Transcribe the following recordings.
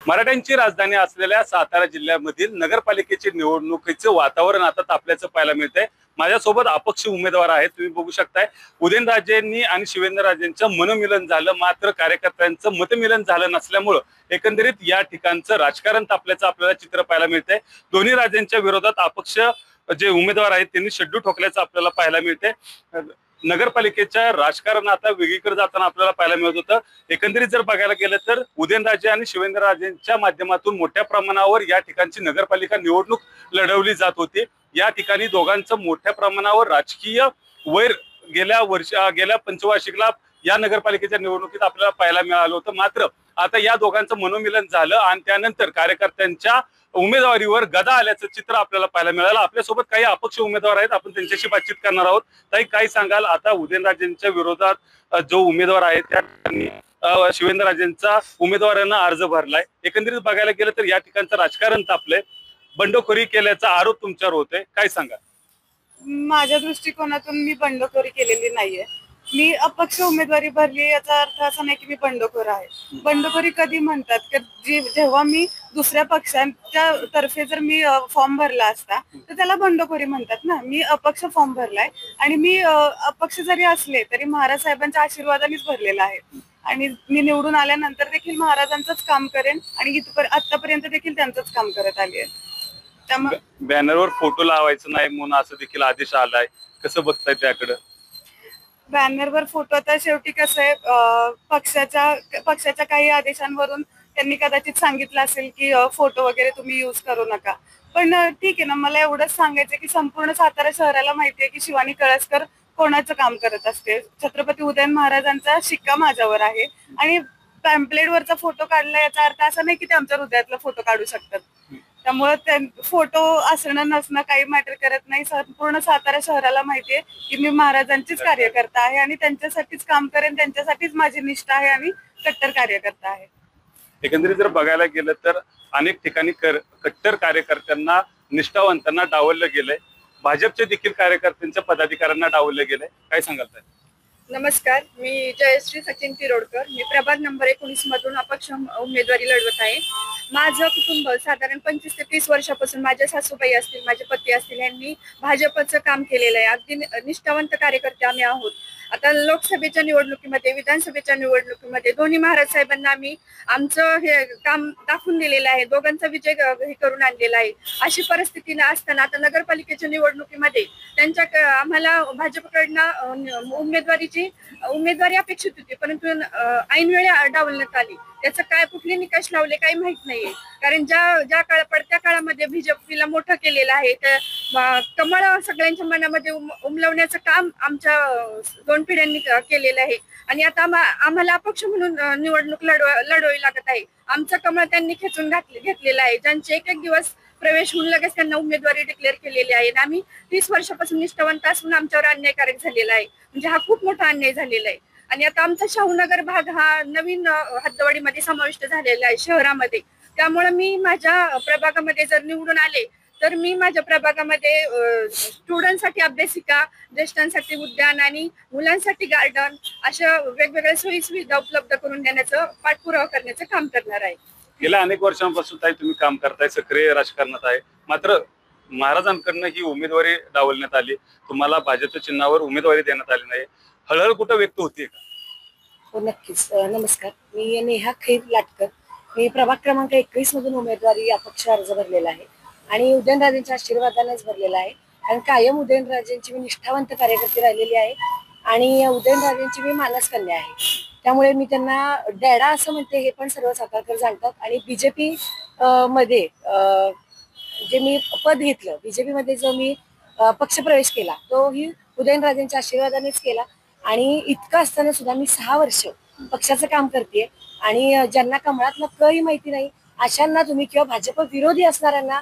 मराठ्यांची राजधानी असलेल्या सातारा जिल्ह्यामधील नगरपालिकेची निवडणुकीचे वातावरण आता तापल्याचं पाहायला मिळतंय। माझ्यासोबत अपक्ष उमेदवार आहेत, तुम्ही बघू शकताय। उदयनराजेंनी आणि शिवेंद्रराजेंचं मनोमिलन झालं, मात्र कार्यकर्त्यांचं मतमिलन झालं नसल्यामुळं एकंदरीत या ठिकाणचं राजकारण तापल्याचं आपल्याला चित्र पाहायला मिळतंय। दोन्ही राजेंच्या विरोधात अपक्ष जे उमेदवार आहेत त्यांनी शड्डू ठोकल्याचं आपल्याला पाहायला मिळतंय। नगरपालिकेच्या राजकारण आता वेगळीकडे जाताना आपल्याला पाहायला मिळत होतं। एकंदरीत जर बघायला गेलं तर उदयनराजे आणि शिवेंद्रराजेंच्या माध्यमातून मोठ्या प्रमाणावर या ठिकाणची नगरपालिका निवडणूक लढवली जात होती। या ठिकाणी दोघांचं मोठ्या प्रमाणावर राजकीय वैर गेल्या पंचवार्षिकला या नगरपालिकेच्या निवडणुकीत आपल्याला पाहायला मिळालं होतं। मात्र आता या दोघांचं मनोमिलन झालं आणि त्यानंतर कार्यकर्त्यांच्या उमेदवारीवर गदा आल्याचं चित्र आपल्याला पाहायला मिळालं। आपल्यासोबत काही अपक्ष उमेदवार आहेत, आपण त्यांच्याशी बातचीत करणार आहोत। ताई, काय सांगाल, आता उदयनराजेंच्या विरोधात जो उमेदवार आहे त्या ठिकाणी शिवेंद्रराजेंचा उमेदवारांना अर्ज भरलाय। एकंदरीत बघायला गेलं तर या ठिकाणचं राजकारण तापलंय, बंडखोरी केल्याचा आरोप तुमच्यावर होतोय, काय सांगा? माझ्या दृष्टिकोनातून मी बंडखोरी केलेली नाहीये। मी अपक्ष उमेदवारी भरली याचा अर्थ असा नाही की मी बंडखोर आहे। बंडखोरी कधी म्हणतात की जेव्हा मी दुसऱ्या पक्षांच्या तर्फे जर मी फॉर्म भरला असता तर त्याला बंडखोरी म्हणतात ना। मी अपक्ष फॉर्म भरलाय आणि मी अपक्ष जरी असले तरी महाराज साहेबांच्या आशीर्वादानेच भरलेला आहे आणि मी निवडून आल्यानंतर देखील महाराजांचंच काम करेन आणि आतापर्यंत देखील त्यांचंच काम करत आली आहे। त्यामुळे बॅनरवर फोटो लावायचं नाही म्हणून असं देखील आदेश आलाय, कसं बघताय त्याकडे? बॅनरवर फोटो तर शेवटी कसं आहे, पक्षाच्या काही आदेशांवरून त्यांनी कदाचित सांगितलं असेल की फोटो वगैरे तुम्ही यूज करू नका। पण ठीक आहे ना, मला एवढंच सांगायचं की संपूर्ण सातारा शहराला माहिती आहे की शिवानी कळसकर कोणाचं काम करत असते। छत्रपती उदयन महाराजांचा शिक्का माझ्यावर आहे आणि पॅम्पलेटवरचा फोटो काढला याचा अर्थ असा नाही की ते आमच्या हृदयातला फोटो काढू शकतात। त्यामुळे फोटो असणं नसणं काही मॅटर करत नाही। संपूर्ण सातारा शहराला माहितीये की मी महाराजांचीच कार्यकर्ता आहे आणि त्यांच्यासाठीच काम करेन, त्यांच्यासाठीच माझी निष्ठा आहे आणि कट्टर कार्यकर्ता आहे। एकंदरीत जर बघायला गेलं तर अनेक ठिकाणी कट्टर कार्यकर्त्यांना, निष्ठावंतांना डावललं गेलंय, भाजपच्या देखील कार्यकर्त्यांच्या पदाधिकाऱ्यांना डावललं गेलंय, काय सांगाल ताई? नमस्कार, मी जयश्री सचिन तिरोडकर। मी प्रभाग नंबर 19 मधून अपक्ष उमेदवारी लढवत आहे। माझं कुटुंब साधारण 25 ते 30 वर्षापासून, माझ्या सासूबाई असतील, माझे पती असतील, यांनी भाजपचं काम केलेलं आहे। अगदी निष्ठावंत कार्यकर्ते आम्ही आहोत। आता लोकसभेच्या निवडणुकीमध्ये, विधानसभेच्या निवडणुकीमध्ये दोन्ही महाराज साहेबांना आम्ही आमचं हे काम दाखवून दिलेलं आहे, दोघांचा विजय हे करून आणलेला आहे। अशी परिस्थिती असताना आता नगरपालिकेच्या निवडणुकीमध्ये आम्हाला भाजपकडनं उमेदवारी अपेक्षित होती, परंतु ऐन वेळी डावलण्यात आली। त्याचं काय कुठले निकष लावले काही माहित नाहीये, कारण ज्या पडत्या काळामध्ये बीजेपीला मोठं केलेलं आहे, त्या कमळ सगळ्यांच्या मनामध्ये उमलवण्याचं काम आमच्या 2 पिढ्यांनी केलेलं आहे आणि आता आम्हाला अपक्ष म्हणून निवडणूक लढवावी लागत आहे। आमचं कमळ त्यांनी खेचून घेतलेलं आहे, ज्यांचे एक दिवस प्रवेश होऊन लगेच त्यांना उमेदवारी डिक्लेअर केलेली आहे। आम्ही 30 वर्षापासून निष्ठावंत असून आमच्यावर अन्यायकारक झालेला आहे, म्हणजे हा खूप मोठा अन्याय झालेला आहे। आणि आता आमचा शाहूनगर भाग हा नवीन हद्दवाडीमध्ये समाविष्ट झालेला आहे शहरामध्ये। त्यामुळे मी माझ्या प्रभागामध्ये जर निवडून आले तर मी माझ्या प्रभागामध्ये स्टुडंटसाठी अभ्यासिका, ज्येष्ठांसाठी उद्यान आणि मुलांसाठी गार्डन अशा वेगवेगळ्या सोयी सुविधा उपलब्ध करून देण्याचं, पाठपुरावा करण्याचं काम करणार आहे। गेल्या अनेक वर्षांपासून ताई तुम्ही काम करताय, सक्रिय राजकारणात आहे, मात्र महाराजांकडनं ही उमेदवारी डावलण्यात आली, तुम्हाला भाजपच्या चिन्हावर उमेदवारी देण्यात आली नाही, हळहळ कुठं व्यक्त होती का? हो, नक्कीच। नमस्कार, मी नेहा खैर लाटकर। मी प्रभाग क्रमांक 21 मधून उमेदवारी अपक्ष अर्ज भरलेला आहे आणि उदयनराजेंच्या आशीर्वादानेच भरलेला आहे, कारण कायम उदयनराजेंची मी निष्ठावंत कार्यकर्ती राहिलेली आहे आणि उदयनराजेंची मी मानसकन्या आहे। त्यामुळे मी त्यांना डॅडा असं म्हणते हे पण सर्व सातारकर जाणतात। आणि बीजेपी मध्ये जे मी पद घेतलं, बीजेपी मध्ये जो मी पक्षप्रवेश केला तो ही उदयनराजेंच्या आशीर्वादानेच केला। आणि इतकं असताना सुद्धा मी 6 वर्ष पक्षाचं काम करते आणि ज्यांना कमळातलं काही माहिती नाही अशांना तुम्ही किंवा भाजप विरोधी असणाऱ्यांना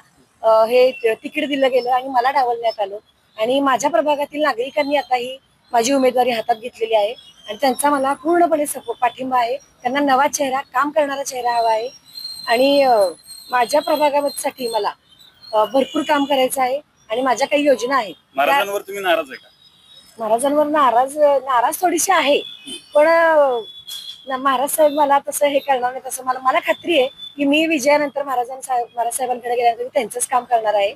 हे तिकीट दिलं गेलं आणि मला डावलण्यात आलं। आणि माझ्या प्रभागातील नागरिकांनी आता ही माझी उमेदवारी हातात घेतलेली आहे आणि त्यांचा मला पूर्णपणे पाठिंबा आहे। त्यांना नवा चेहरा, काम करणारा चेहरा हवा आहे आणि माझ्या प्रभागासाठी मला भरपूर काम करायचं आहे आणि माझ्या काही योजना आहेत। महाराजांवर तुम्ही नाराज आहे का? महाराजांवर नाराज थोडीशी आहे, पण महाराज साहेब मला तसं हे करणार नाही, तसं मला खात्री आहे की मी विजयानंतर महाराज साहेबांकडे गेल्यानंतर मी त्यांचंच काम करणार आहे.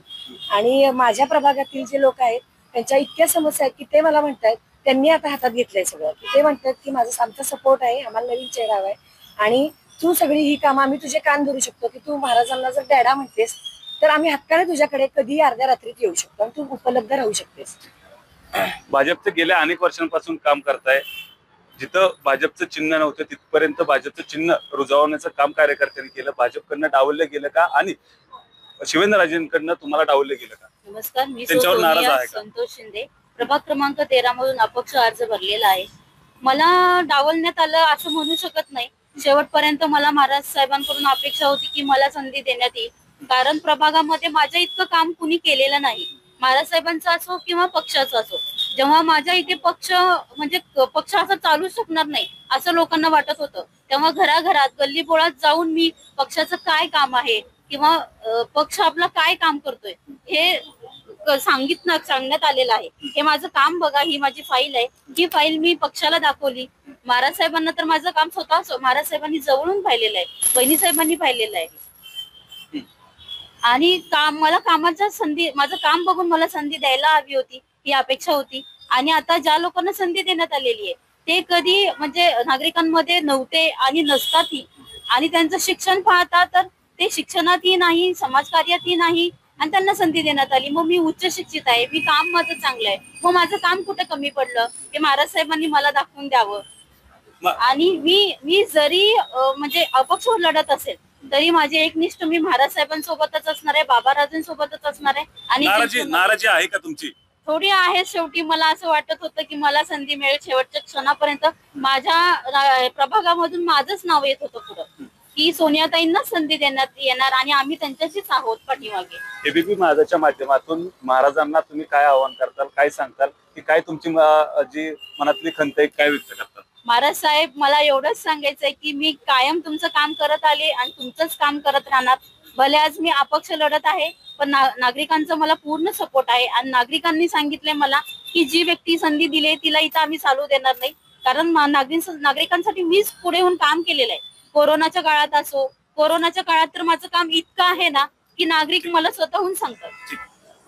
आणि माझ्या प्रभागातील जे लोक आहेत त्यांच्या इतक्या समस्या आहेत की ते मला म्हणतात, त्यांनी आता हातात घेतलंय सगळं, की ते म्हणतात की आमचा सपोर्ट आहे, आम्हाला नवीन चेहरा हवाय आणि तू सगळी ही कामं आम्ही तुझे कान धरू शकतो, की तू महाराजांना जर डॅडा म्हणतेस तर आम्ही हक्काने तुझ्याकडे कधी अर्ध्या रात्रीत येऊ शकतो आणि तू उपलब्ध राहू शकतेस. भाजपचं गेल्या अनेक वर्षांपासून काम करताय. जिथं भाजपचं चिन्ह नव्हतं तिथपर्यंत भाजपचं चिन्ह रुजवण्याचं काम कार्यकर्त्यांनी केलं. भाजपकडनं डावललं गेलं का आणि शिवेंद्रराजेंकडनं तुम्हाला डावललं गेलं का? नमस्कार, मी त्यांच्यावर नाराज आहे का? संतोष शिंदे, प्रभाग क्रमांक 13 मधून अपक्ष अर्ज भरलेला आहे. मला डावलण्यात आलं असं म्हणू शकत नाही. शेवटपर्यंत मला महाराज साहेबांकडून अपेक्षा होती की मला संधी देण्यात येईल, कारण प्रभागामध्ये माझ्या इतकं काम कुणी केलेलं नाही, महाराज साहेबांचा असो किंवा पक्षाचा असो. जेव्हा माझ्या इथे पक्ष म्हणजे पक्ष असं चालू शकणार नाही असं लोकांना वाटत होतं, तेव्हा घराघरात गल्लीबोळात जाऊन मी पक्षाचं काय काम आहे किंवा पक्ष आपला काय काम करतोय हे सांगण्यात आलेलं आहे. हे माझं काम बघा, ही माझी फाईल आहे, ही फाईल मी पक्षाला दाखवली. महाराज साहेबांना तर माझं काम स्वतः महाराज साहेबांनी जवळून पाहिलेलं आहे, बहिणी साहेबांनी पाहिलेलं आहे. आणि मला कामाच्या संधी, माझं काम बघून मला संधी द्यायला हवी होती ही अपेक्षा होती. आणि आता ज्या लोकांना संधी देण्यात आलेली आहे ते कधी म्हणजे नागरिकांमध्ये नव्हते आणि नसतातही. आणि त्यांचं शिक्षण पाहता तर ते शिक्षणातही नाही, समाजकार्यातही नाही आणि त्यांना संधी देण्यात आली. मग मी उच्च शिक्षित आहे, मी काम माझं चांगलं आहे, मग माझं काम कुठे कमी पडलं हे महाराज साहेबांनी मला दाखवून द्यावं. आणि मी जरी म्हणजे अपक्ष लढत असेल तरी माझे एकनिष्ठ मी महाराज साहेबांसोबतच असणार आहे, बाबाराजांसोबतच असणार आहे. आणि नाराजी आहे का तुमची? थोडी आहे. शेवटी मला असं वाटत होतं की मला संधी मिळेल. शेवटच्या क्षणापर्यंत माझ्या प्रभागामधून माझंच नाव येत होतं पुढं की सोनियाताईंना संधी देण्यात येणार आणि आम्ही त्यांच्याशीच आहोत पाठीमागे. एबीपी माझाच्या माध्यमातून महाराजांना तुम्ही काय आवाहन करताल, काय सांगताल, की काय तुमची जी मनातली खंत आहे काय व्यक्त करतात? महाराज साहेब, मला एवढंच सांगायचंय की मी कायम तुमचं काम करत आले आणि तुमचंच काम करत राहणार. भले आज मी अपक्ष लढत आहे पण नागरिकांचा मला पूर्ण सपोर्ट आहे. आणि नागरिकांनी सांगितले मला की जी व्यक्ती संधी दिली तिला इथं आम्ही चालू देणार नाही, कारण नागरिकांसाठी मीच पुढे होऊन काम केलेलं आहे. कोरोनाच्या काळात असो, कोरोनाच्या काळात तर माझं काम इतकं आहे ना की नागरिक मला स्वतःहून सांगतात.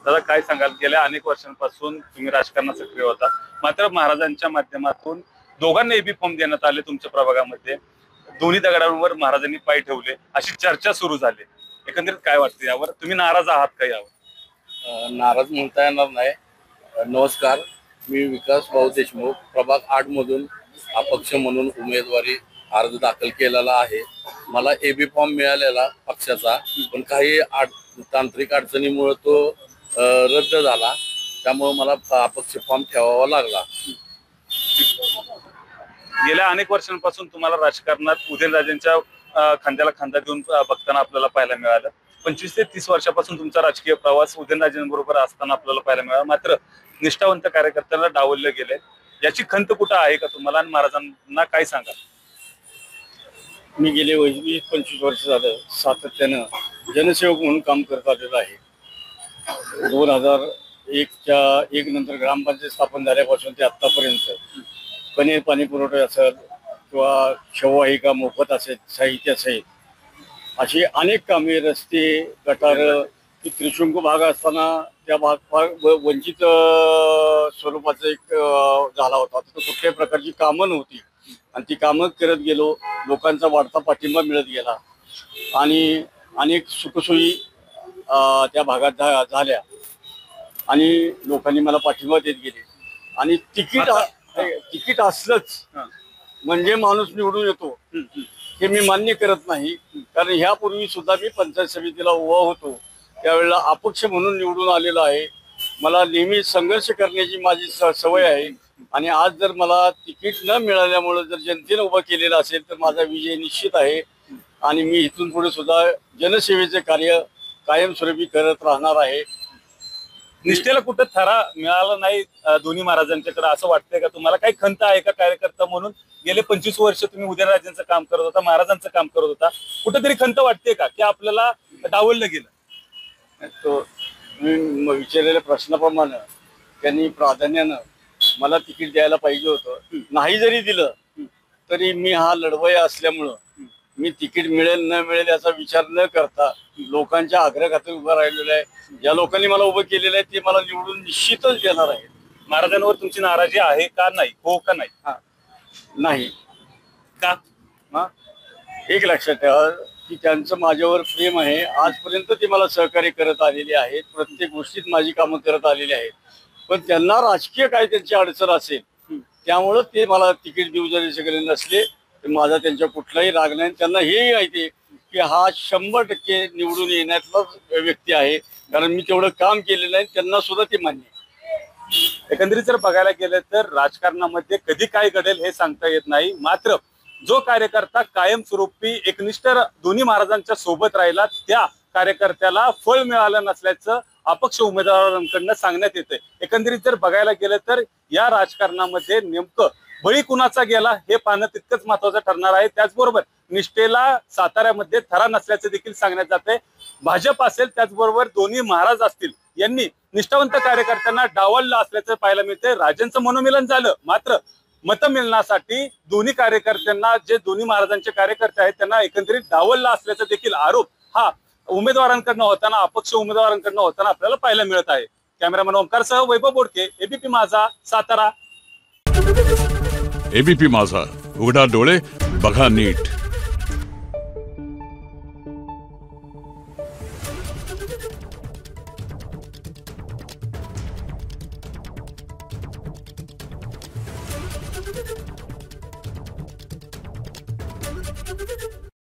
दादा काय सांगाल, गेल्या अनेक वर्षांपासून तुम्ही राजकारणात सक्रिय होता, मात्र महाराजांच्या माध्यमातून दोघांना एबी फॉर्म देण्यात आले तुमच्या प्रभागामध्ये, दोन्ही दगडांवर महाराजांनी पाय ठेवले अशी चर्चा सुरू झाली. एकंदरीत काय वाटतं यावर? तुम्ही नाराज आहात का यावर? नाराज म्हणता येणार नाही. नमस्कार, मी विकास भाऊ देशमुख, प्रभाग 8 मधून अपक्ष म्हणून उमेदवारी अर्ज दाखल केलेला आहे. मला एबी फॉर्म मिळालेला पक्षाचा, पण काही तांत्रिक अडचणीमुळे तो रद्द झाला, त्यामुळे मला अपक्ष फॉर्म ठेवावा लागला. गेल्या अनेक वर्षांपासून तुम्हाला राजकारणात उदयनराजेंच्या खांद्याला खांदा देऊन बघताना आपल्याला पाहायला मिळालं. 25 ते 30 वर्षापासून तुमचा राजकीय प्रवास उदयनराजेंबरोबर असताना आपल्याला पाहायला मिळाला, मात्र निष्ठावंत कार्यकर्त्यांना डावललं गेलंय. याची खंत कुठं आहे का तुम्हाला आणि महाराजांना काय सांगा? मी गेले 20-25 वर्ष झालं सातत्यानं जनसेवक म्हणून काम करत आलेलो आहे. 2001 नंतर ग्रामपंचायत स्थापन झाल्यापासून ते आतापर्यंत कनेर पाणी पुरवठा असेल किंवा शववाहिका मोफत असेल, साहित्य असेल, अशी अनेक कामे, रस्ते, गटार, त्रिशंकू भाग असताना त्या भाग वंचित स्वरूपाचा एक झाला होता. तर कुठल्याही प्रकारची कामं नव्हती आणि ती कामं करत गेलो. लोकांचा वाढता पाठिंबा मिळत गेला आणि अनेक सुखसोयी त्या भागात झाल्या आणि लोकांनी मला पाठिंबा देत गेले. आणि तिकीट असलंच म्हणजे माणूस निवडून येतो हे मी मान्य करत नाही, कारण ह्यापूर्वी सुद्धा मी पंचायत समितीला उभा होतो, त्यावेळेला अपक्ष म्हणून निवडून आलेलो आहे. मला नेहमी संघर्ष करण्याची माझी सवय आहे आणि आज जर मला तिकीट न मिळाल्यामुळे जर जनतेने उभं केलेलं असेल तर माझा विजय निश्चित आहे आणि मी इथून पुढे सुद्धा जनसेवेचे कार्य कायमस्वरूपी करत राहणार आहे. निष्ठेला कुठं थरा मिळाला नाही दोन्ही महाराजांच्याकडे असं वाटतंय का तुम्हाला? काही खंत आहे का कार्यकर्ता म्हणून? गेले 25 वर्ष तुम्ही उदयनराजेंचं काम करत होता, महाराजांचं काम करत होता, कुठेतरी खंत वाटते का की आपल्याला डावललं गेलं? तो मी विचारलेल्या प्रश्नाप्रमाणे त्यांनी प्राधान्यानं मला तिकीट द्यायला पाहिजे होतं. नाही जरी दिलं तरी मी हा लढवय्या असल्यामुळं मी तिकीट मिळेल न मिळेल याचा विचार न करता लोकांच्या आग्रहाखातर उभं राहिलेलं आहे. ज्या लोकांनी मला उभं केलेलं आहे ते मला निवडून निश्चितच देणार आहे. महाराजांवर तुमची नाराजी आहे का नाही? हो का नाही? नाही का? हा एक लक्षात ठेवा की त्यांचं माझ्यावर प्रेम आहे. आजपर्यंत ते मला सहकार्य करत आलेले आहेत, प्रत्येक गोष्टीत माझी कामं करत आलेली आहेत. पण त्यांना राजकीय काय त्यांची अडचण असेल त्यामुळं ते मला तिकीट देऊ जरी शकले नसले तर माझा त्यांच्या कुठलाही राग नाही. त्यांना हेही माहिती आहे की हा 100% निवडून येण्यातलाच व्यक्ती आहे, कारण मी तेवढं काम केलेलं आहे. त्यांना सुद्धा ते मान्य आहे. एकंदरीत जर बघायला गेलं तर राजकारणामध्ये कधी काय घडेल हे सांगता येत नाही. मात्र जो कार्यकर्ता कायमस्वरूपी एकनिष्ठ दोन्ही महाराजांच्या सोबत राहिला त्या कार्यकर्त्याला फळ मिळालं नसल्याचं अपक्ष उमेदवारांकडनं सांगण्यात येते. एकंदरीत जर बघायला गेलं तर या राजकारणामध्ये नेमकं बळी कुणाचा गेला हे पाहणं तितकंच महत्वाचं ठरणार आहे. त्याचबरोबर निष्ठेला साताऱ्यामध्ये थरा नसल्याचं देखील सांगण्यात जाते. भाजप असेल त्याचबरोबर दोन्ही महाराज असतील यांनी निष्ठावंत कार्यकर्त्यांना डावललं असल्याचं पाहायला मिळते. राजांचं मनोमिलन झालं मात्र मतं मिळण्यासाठी दोन्ही कार्यकर्त्यांना जे दोन्ही महाराजांचे कार्यकर्ते आहेत त्यांना एकंदरीत डावललं असल्याचा देखील आरोप हा उमेदवारांकडनं होताना अपक्ष उमेदवारांकडनं होताना आपल्याला पाहायला मिळत आहे. कॅमेरामॅन ओमकार सह वैभव बोडके, एबीपी माझा, सातारा. एबीपी माझा, उघडा डोळे बघा नीट.